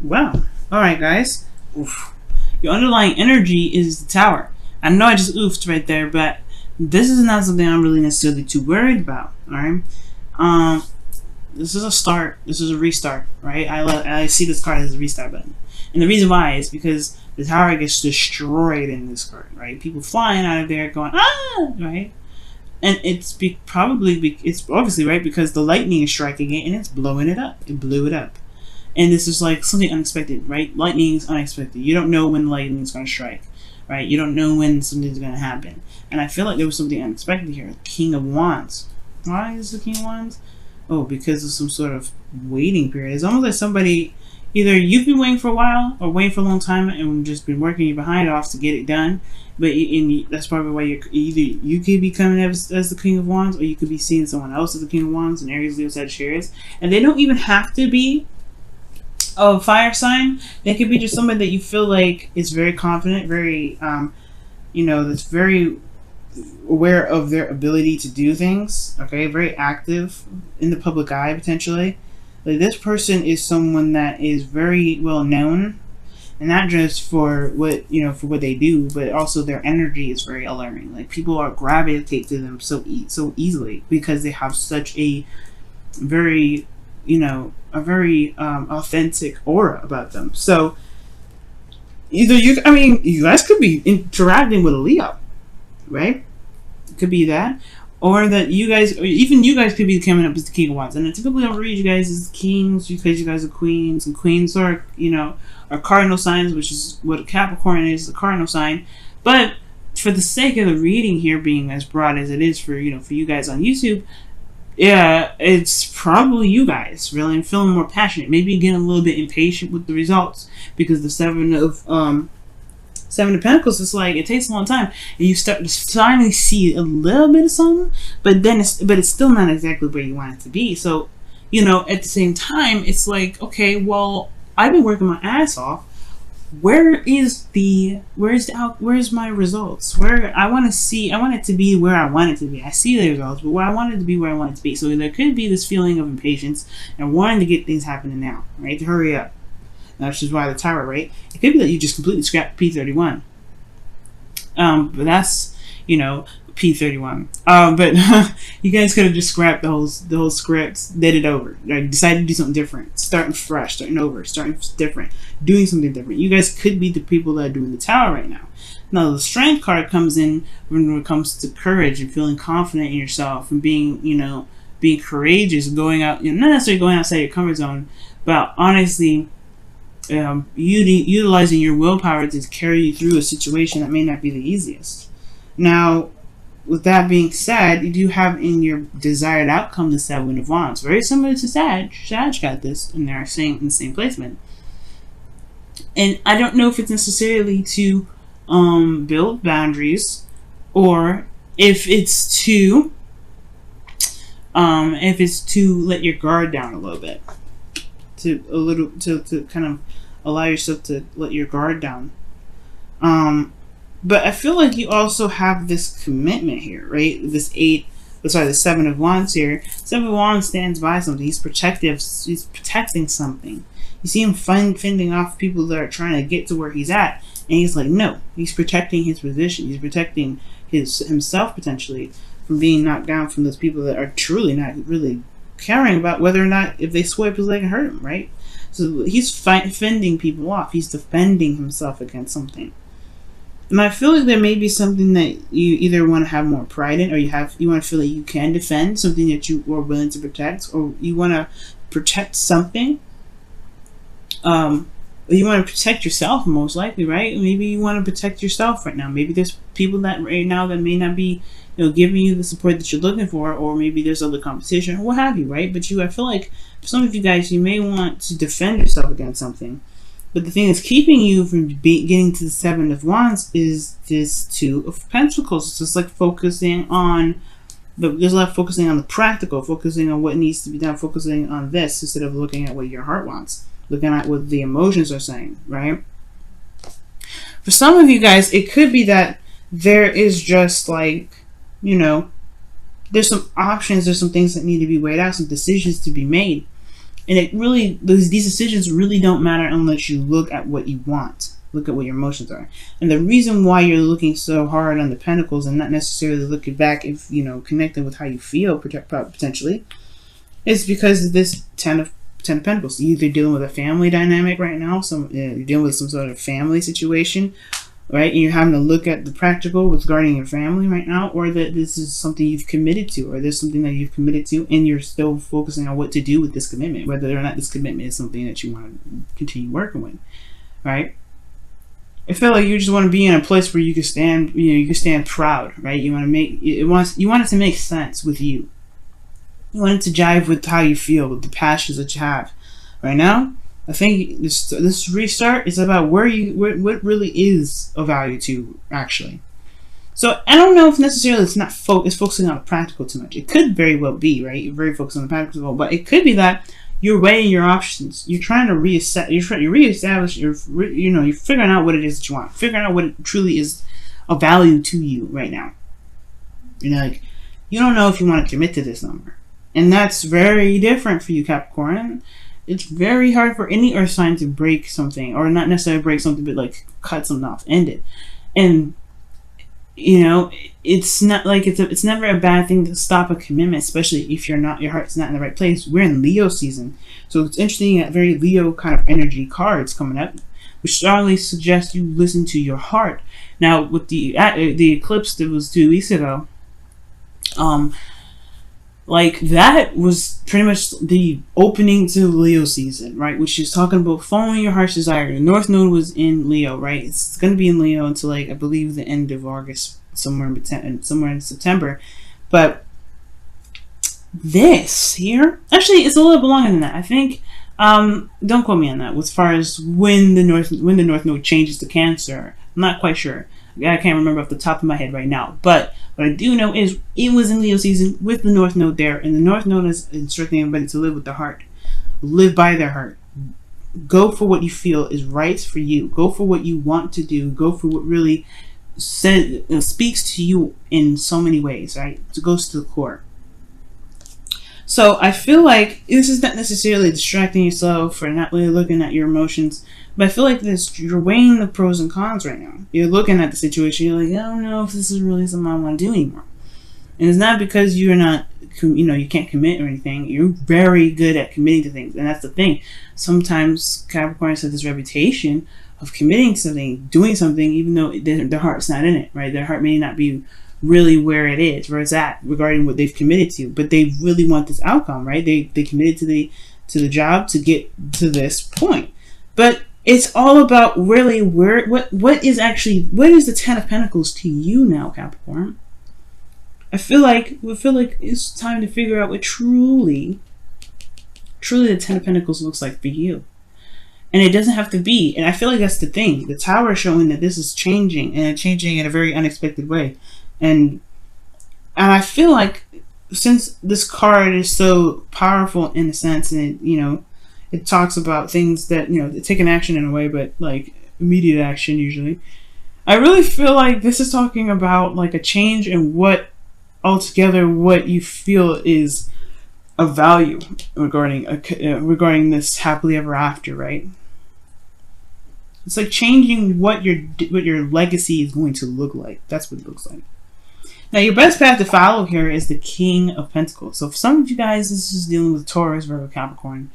Wow. All right, guys. Oof. Your underlying energy is the Tower. I know I just oofed right there, but this is not something I'm really necessarily too worried about. All right. Um, this is a start. This is a restart, right? I see this card as a restart button, and the reason why is because the Tower gets destroyed in this card, right? People flying out of there going right, and it's it's obviously right because the lightning is striking it and it's blowing it up. It blew it up. And this is like something unexpected, right? Lightning is unexpected. You don't know when lightning is going to strike, right? You don't know when something's going to happen. And I feel like there was something unexpected here. King of Wands. Why is the King of Wands? Oh, because of some sort of waiting period. It's almost like somebody, either you've been waiting for a while or waiting for a long time and just been working your behind off to get it done. But that's probably why either you could be coming as the King of Wands, or you could be seeing someone else as the King of Wands, and Aries, Leo, Sagittarius. And they don't even have to be a fire sign. They could be just somebody that you feel like is very confident, very that's very aware of their ability to do things, okay, very active in the public eye potentially. Like, this person is someone that is very well known, and not just for what they do, but also their energy is very alluring. Like, people are gravitate to them so easily because they have such a very authentic aura about them. So either you guys could be interacting with a Leo, right? It could be that, or that you guys could be coming up as the King of Wands. And I typically don't read you guys as kings because you guys are queens, and queens are cardinal signs, which is what a Capricorn is, a cardinal sign. But for the sake of the reading here being as broad as it is for you guys on YouTube, yeah, it's probably you guys really feeling more passionate, maybe getting a little bit impatient with the results, because the Seven of Pentacles is like, it takes a long time, and you start to finally see a little bit of something, but it's still not exactly where you want it to be. So at the same time, it's like, okay, well, I've been working my ass off. Where's my results? I want it to be where I want it to be. I see the results, but I want it to be where I want it to be. So there could be this feeling of impatience and wanting to get things happening now, right? To hurry up. Which is why the Tower, right? It could be that you just completely scrapped P31. But that's, P31. But you guys could have just scrapped the whole script, did it over, like decided to do something different, starting fresh, starting over, starting different, doing something different. You guys could be the people that are doing the Tower right now. Now the Strength card comes in when it comes to courage and feeling confident in yourself and being courageous, going out, not necessarily going outside your comfort zone, but honestly, utilizing your willpower to carry you through a situation that may not be the easiest. Now, with that being said, you do have in your desired outcome the Seven of Wands. Very similar to Sag. Sag got this in their in the same placement. And I don't know if it's necessarily to build boundaries, or if it's to let your guard down a little bit. To kind of allow yourself to let your guard down. But I feel like you also have this commitment here, right? The Seven of Wands here. Seven of Wands stands by something. He's protective. He's protecting something. You see him fending off people that are trying to get to where he's at, and he's like, no. He's protecting his position. He's protecting himself potentially from being knocked down from those people that are truly not really caring about whether or not if they swipe his leg and hurt him, right? So he's fending people off. He's defending himself against something. And I feel like there may be something that you either want to have more pride in, or you want to feel like you can defend something that you are willing to protect, or you want to protect something. You want to protect yourself, most likely, right? Maybe you want to protect yourself right now. Maybe there's people that right now that may not be, giving you the support that you're looking for, or maybe there's other competition, or what have you, right? But I feel like for some of you guys, you may want to defend yourself against something. But the thing that's keeping you from getting to the Seven of Wands is this Two of Pentacles. It's just like focusing on there's a lot of focusing on the practical, focusing on what needs to be done, focusing on this instead of looking at what your heart wants, looking at what the emotions are saying, right? For some of you guys, it could be that there is just like, there's some options, there's some things that need to be weighed out, some decisions to be made. And it really, these decisions really don't matter unless you look at what you want. Look at what your emotions are. And the reason why you're looking so hard on the Pentacles and not necessarily looking back, if connecting with how you feel potentially, is because of this Ten of Pentacles. You're either dealing with a family dynamic right now, you're dealing with some sort of family situation, right? And you're having to look at the practical regarding your family right now, or that this is something you've committed to, or there's something that you've committed to, and you're still focusing on what to do with this commitment, whether or not this commitment is something that you want to continue working with, right? I feel like you just want to be in a place where you can stand, you can stand proud, right? You want to you want it to make sense with you. You want it to jive with how you feel, with the passions that you have. Right now, I think this restart is about what really is of value to you, actually. So I don't know if necessarily it's focusing on the practical too much. It could very well be, right? You're very focused on the practical, but it could be that you're weighing your options. You're trying to reestablish. You're figuring out what it is that you want. Figuring out what it truly is of value to you right now. You're like, you don't know if you want to commit to this number, and that's very different for you, Capricorn. It's very hard for any earth sign to break something, or not necessarily break something, but like cut something off, end it. And it's not like it's never a bad thing to stop a commitment, especially if your heart's not in the right place. We're in Leo season, so it's interesting that very Leo kind of energy cards coming up, which strongly suggests you listen to your heart. Now, with the eclipse that was 2 weeks ago, like that was pretty much the opening to Leo season, right? Which is talking about following your heart's desire. The North Node was in Leo, right? It's going to be in Leo until like I believe the end of August, somewhere in September. But this here, actually, it's a little bit longer than that. I think. Don't quote me on that. As far as when the North Node changes to Cancer, I'm not quite sure. I can't remember off the top of my head right now. But what I do know is it was in Leo season with the North Node there, and the North Node is instructing everybody to live with the heart, live by their heart. Go for what you feel is right for you. Go for what you want to do. Go for what really speaks to you in so many ways, right? It goes to the core. So I feel like this is not necessarily distracting yourself or not really looking at your emotions, but I feel like you're weighing the pros and cons right now. You're looking at the situation, you're like, I don't know if this is really something I want to do anymore. And it's not because you're not, you can't commit or anything. You're very good at committing to things, and that's the thing. Sometimes Capricorns have this reputation of committing to something, doing something, even though their heart's not in it, right? Their heart may not be really where it's at regarding what they've committed to, but they really want this outcome, right? They committed to the job to get to this point. But it's all about really what is the Ten of Pentacles to you now, Capricorn? I feel like it's time to figure out what truly the Ten of Pentacles looks like for you. And it doesn't have to be, and I feel like that's the thing. The Tower is showing that this is changing, and it's changing in a very unexpected way. And I feel like since this card is so powerful in a sense, and it talks about things that taking action in a way, but like immediate action usually. I really feel like this is talking about like a change in what you feel is of value regarding this happily ever after, right? It's like changing what your legacy is going to look like. That's what it looks like. Now, your best path to follow here is the King of Pentacles. So for some of you guys, this is dealing with Taurus, Virgo, Capricorn.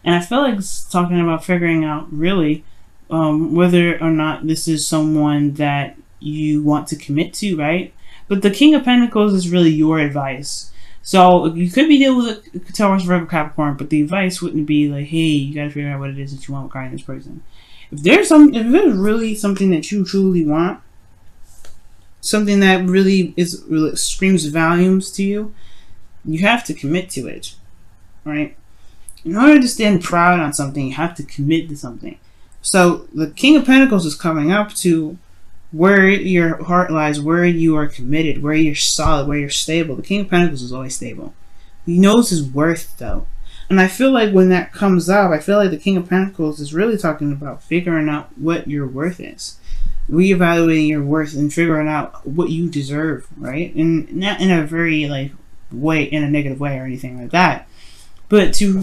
And I feel like it's talking about figuring out really whether or not this is someone that you want to commit to, right? But the King of Pentacles is really your advice. So you could be dealing with Taurus, Virgo, Capricorn, but the advice wouldn't be like, hey, you got to figure out what it is that you want regarding this person. If there's really something that you truly want, something that really screams volumes to you, you have to commit to it, right? In order to stand proud on something, you have to commit to something. So the King of Pentacles is coming up to where your heart lies, where you are committed, where you're solid, where you're stable. The King of Pentacles is always stable. He knows his worth, though. And I feel like when that comes up, I feel like the King of Pentacles is really talking about figuring out what your worth is. Reevaluating your worth and figuring out what you deserve, right? And not in a very way, in a negative way or anything like that. But to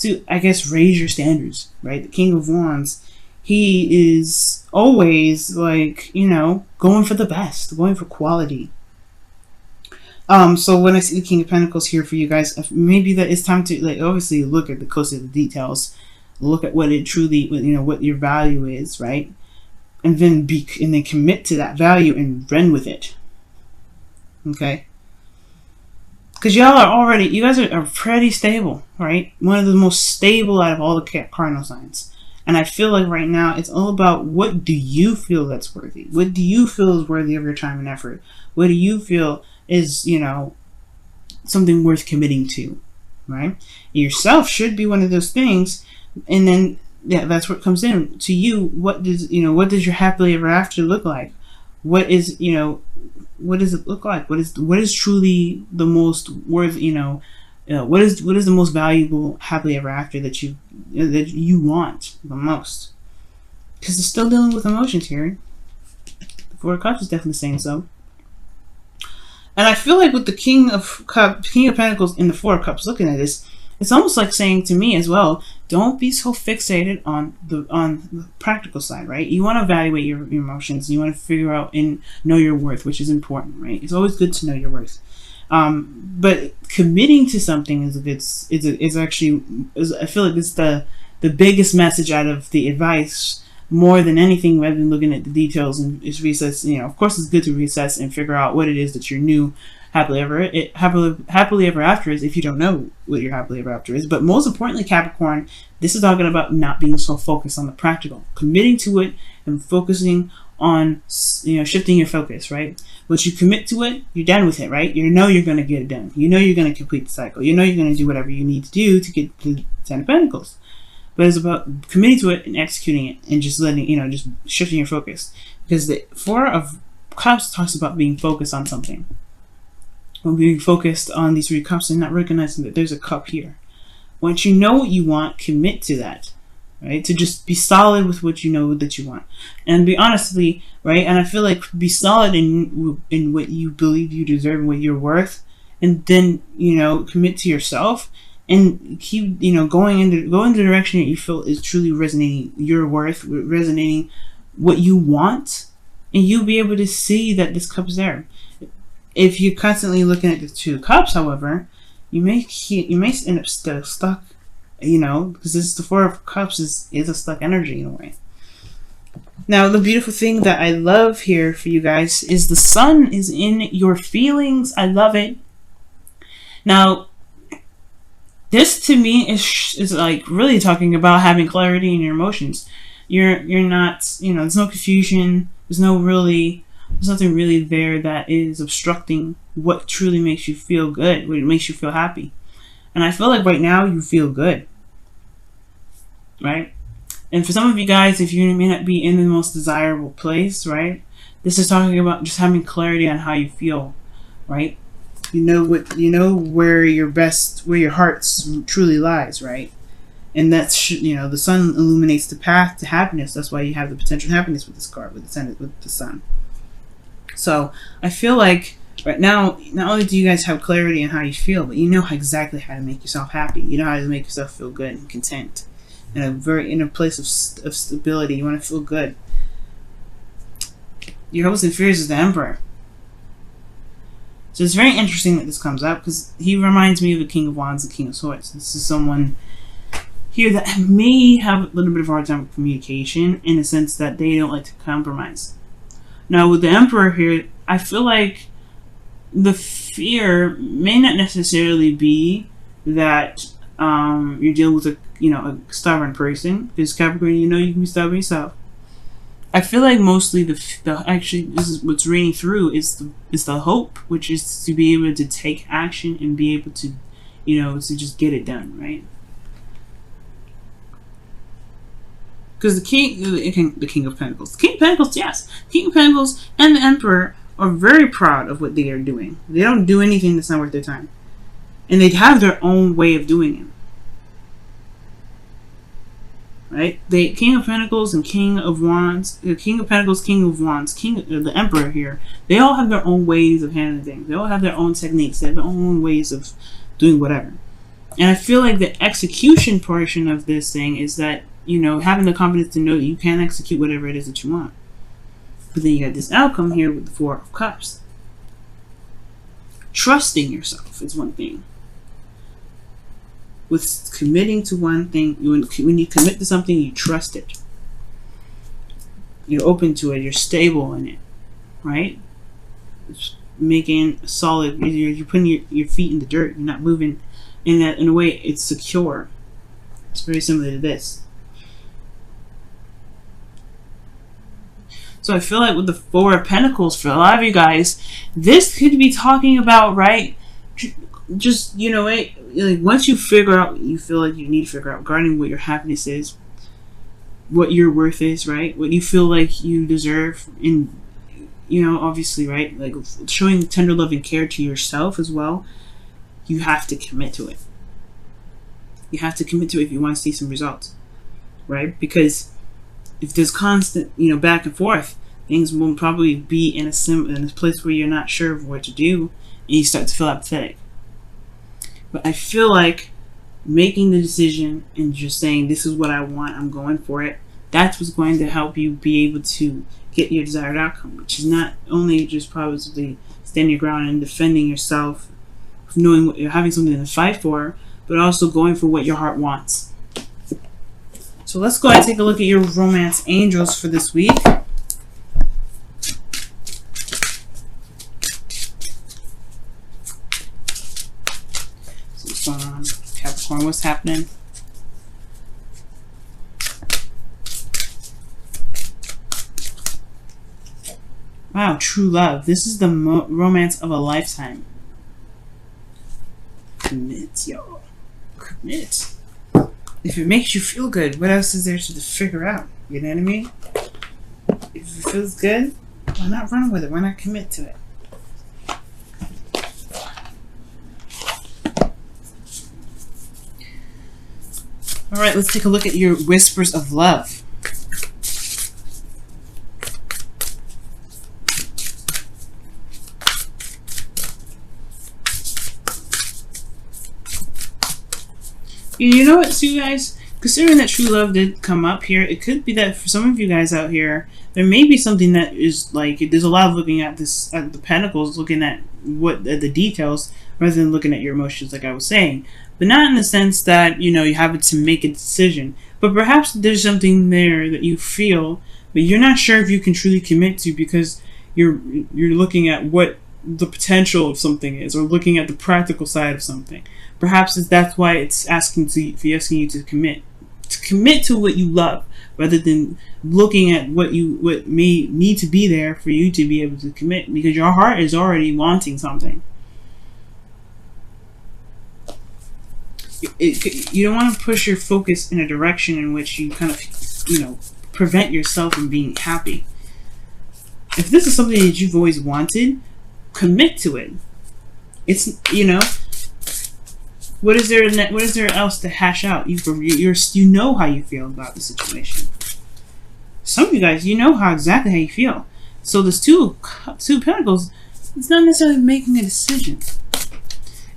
to, I guess, raise your standards, right? The King of Wands, he is always like, you know, going for the best, going for quality. So when I see the King of Pentacles here for you guys, maybe that it's time to, like, obviously look at the closer the details, look at what it truly, you know, what your value is, right? And then commit to that value and run with it. Okay? Because y'all are already, you guys are pretty stable, right? One of the most stable out of all the cardinal signs. And I feel like right now it's all about, what do you feel that's worthy? What do you feel is worthy of your time and effort? What do you feel is, you know, something worth committing to, right? Yourself should be one of those things. And then, yeah, that's what comes in to you. What does your happily ever after look like? What is, you know, what does it look like? What is truly the most worth, what is the most valuable happily ever after that you want the most? Because it's still dealing with emotions here. The Four of Cups is definitely saying so. And I feel like with the King of Pentacles and the Four of Cups looking at this, it's almost like saying to me as well, don't be so fixated on the practical side, right? You want to evaluate your emotions. You want to figure out and know your worth, which is important, right? It's always good to know your worth. But committing to something I feel like it's the biggest message out of the advice, more than anything, rather than looking at the details and just recess. You know, of course, it's good to recess and figure out what it is that your new happily ever after is, if you don't know what your happily ever after is. But most importantly, Capricorn, this is talking about not being so focused on the practical, committing to it and focusing on, you know, shifting your focus, right? Once you commit to it, you're done with it, right? You know you're going to get it done. You know you're going to complete the cycle. You know you're going to do whatever you need to do to get to the Ten of Pentacles. But it's about committing to it and executing it and just letting, you know, just shifting your focus. Because the Four of Cups talks about being focused on something. When being focused on these three cups and not recognizing that there's a cup here. Once you know what you want, commit to that, right? To just be solid with what you know that you want, and be honestly, right? And I feel like be solid in what you believe you deserve and what you're worth, and then, you know, commit to yourself and keep, you know, going in the direction that you feel is truly resonating your worth, resonating what you want, and you'll be able to see that this cup is there. If you're constantly looking at the Two Cups, however, you may end up still stuck, you know, because this is the Four of Cups is a stuck energy in a way. Now, the beautiful thing that I love here for you guys is the Sun is in your feelings. I love it. Now, this to me is like really talking about having clarity in your emotions. You're not, you know, there's no confusion. There's nothing really there that is obstructing what truly makes you feel good, what makes you feel happy. And I feel like right now you feel good, right? And for some of you guys, if you may not be in the most desirable place, right? This is talking about just having clarity on how you feel, right? You know where your heart truly lies, right? And that's, you know, the Sun illuminates the path to happiness. That's why you have the potential happiness with this card, with the Sun. So I feel like right now, not only do you guys have clarity on how you feel, but you know exactly how to make yourself happy. You know how to make yourself feel good and content, in a place of stability. You want to feel good. Your hopes and fears is the Emperor. So it's very interesting that this comes up, because he reminds me of the King of Wands and King of Swords. This is someone here that may have a little bit of a hard time with communication, in the sense that they don't like to compromise. Now, with the Emperor here, I feel like the fear may not necessarily be that you're dealing with a stubborn person, because Capricorn, you know, you can be stubborn yourself. I feel like mostly actually this is what's reading through is the hope, which is to be able to take action and be able to, you know, to just get it done, right? Because the King of Pentacles, yes, the King of Pentacles and the Emperor are very proud of what they are doing. They don't do anything that's not worth their time, and they have their own way of doing it. Right? The King of Pentacles and King of Wands, the King of Pentacles, King of Wands, the Emperor here, they all have their own ways of handling things. They all have their own techniques. They have their own ways of doing whatever. And I feel like the execution portion of this thing is that, having the confidence to know that you can execute whatever it is that you want. But then you got this outcome here with the Four of Cups. Trusting yourself is one thing. With committing to one thing, when you commit to something, you trust it. You're open to it. You're stable in it, right? It's making solid. You're putting your feet in the dirt. You're not moving in a way. It's secure. It's very similar to this. So I feel like with the Four of Pentacles, for a lot of you guys, this could be talking about, right? Just, like once you figure out what you feel like you need to figure out regarding what your happiness is, what your worth is, right? What you feel like you deserve, and, obviously, right? Like showing tender love and care to yourself as well. You have to commit to it. You have to commit to it if you want to see some results, right? Because if there's constant, back and forth, things will probably be in a place where you're not sure of what to do, and you start to feel apathetic. But I feel like making the decision and just saying, this is what I want, I'm going for it, that's what's going to help you be able to get your desired outcome, which is not only just probably standing your ground and defending yourself, knowing what you're having something to fight for, but also going for what your heart wants. So let's go ahead and take a look at your romance angels for this week. So what's going on, Capricorn? What's happening? Wow, true love. This is the romance of a lifetime. Commit, y'all. Commit. If it makes you feel good, what else is there to figure out? You know what I mean? If it feels good, why not run with it? Why not commit to it? Alright, let's take a look at your whispers of love. You know what, so you guys, considering that true love did come up here, it could be that for some of you guys out here, there may be something that is like, there's a lot of looking at this, at the pentacles, looking at what the details, rather than looking at your emotions, like I was saying. But not in the sense that, you have to make a decision. But perhaps there's something there that you feel, but you're not sure if you can truly commit to, because you're looking at what the potential of something is, or looking at the practical side of something. Perhaps that's why it's asking you to commit to what you love, rather than looking at what may need to be there for you to be able to commit, because your heart is already wanting something. You don't want to push your focus in a direction in which you kind of, prevent yourself from being happy. If this is something that you've always wanted, commit to it. It's, what is there else to hash out? You know how you feel about the situation. Some of you guys, exactly how you feel. So this two pentacles, it's not necessarily making a decision.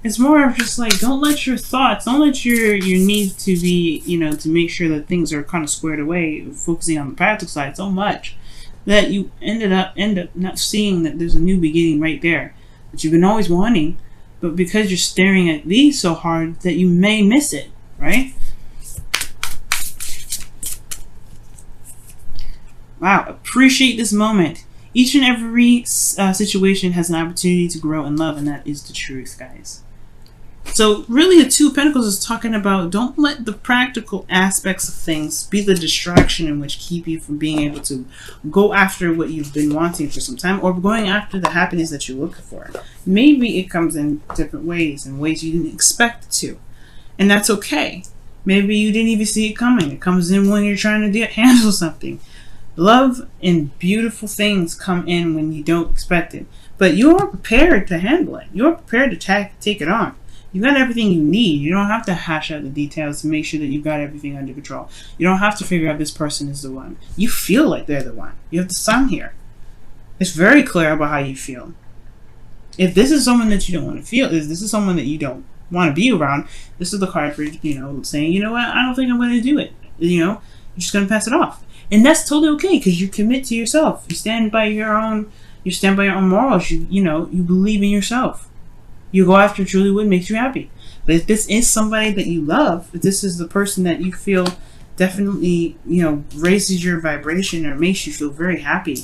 It's more of just like, don't let your thoughts, don't let your need to be, to make sure that things are kind of squared away, focusing on the practical side so much that you end up not seeing that there's a new beginning right there that you've been always wanting, but because you're staring at these so hard that you may miss it, right? Wow, appreciate this moment. Each and every situation has an opportunity to grow in love, and that is the truth, guys. So really, the Two of Pentacles is talking about, don't let the practical aspects of things be the distraction in which keep you from being able to go after what you've been wanting for some time, or going after the happiness that you're looking for. Maybe it comes in different ways, in ways you didn't expect it to, and that's okay. Maybe you didn't even see it coming. It comes in when you're trying to handle something. Love and beautiful things come in when you don't expect it, but you are prepared to handle it. You're prepared to take it on. You got everything you need. You don't have to hash out the details to make sure that you've got everything under control. You don't have to figure out this person is the one. You feel like they're the one. You have the sun here. It's very clear about how you feel. If this is someone that you don't want to feel, if this is someone that you don't want to be around, this is the card for, saying, you know what, I don't think I'm going to do it. You're just going to pass it off. And that's totally okay, because you commit to yourself. You stand by your own morals. You believe in yourself. You go after truly what makes you happy. But if this is somebody that you love, if this is the person that you feel definitely, raises your vibration or makes you feel very happy,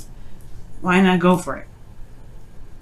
why not go for it?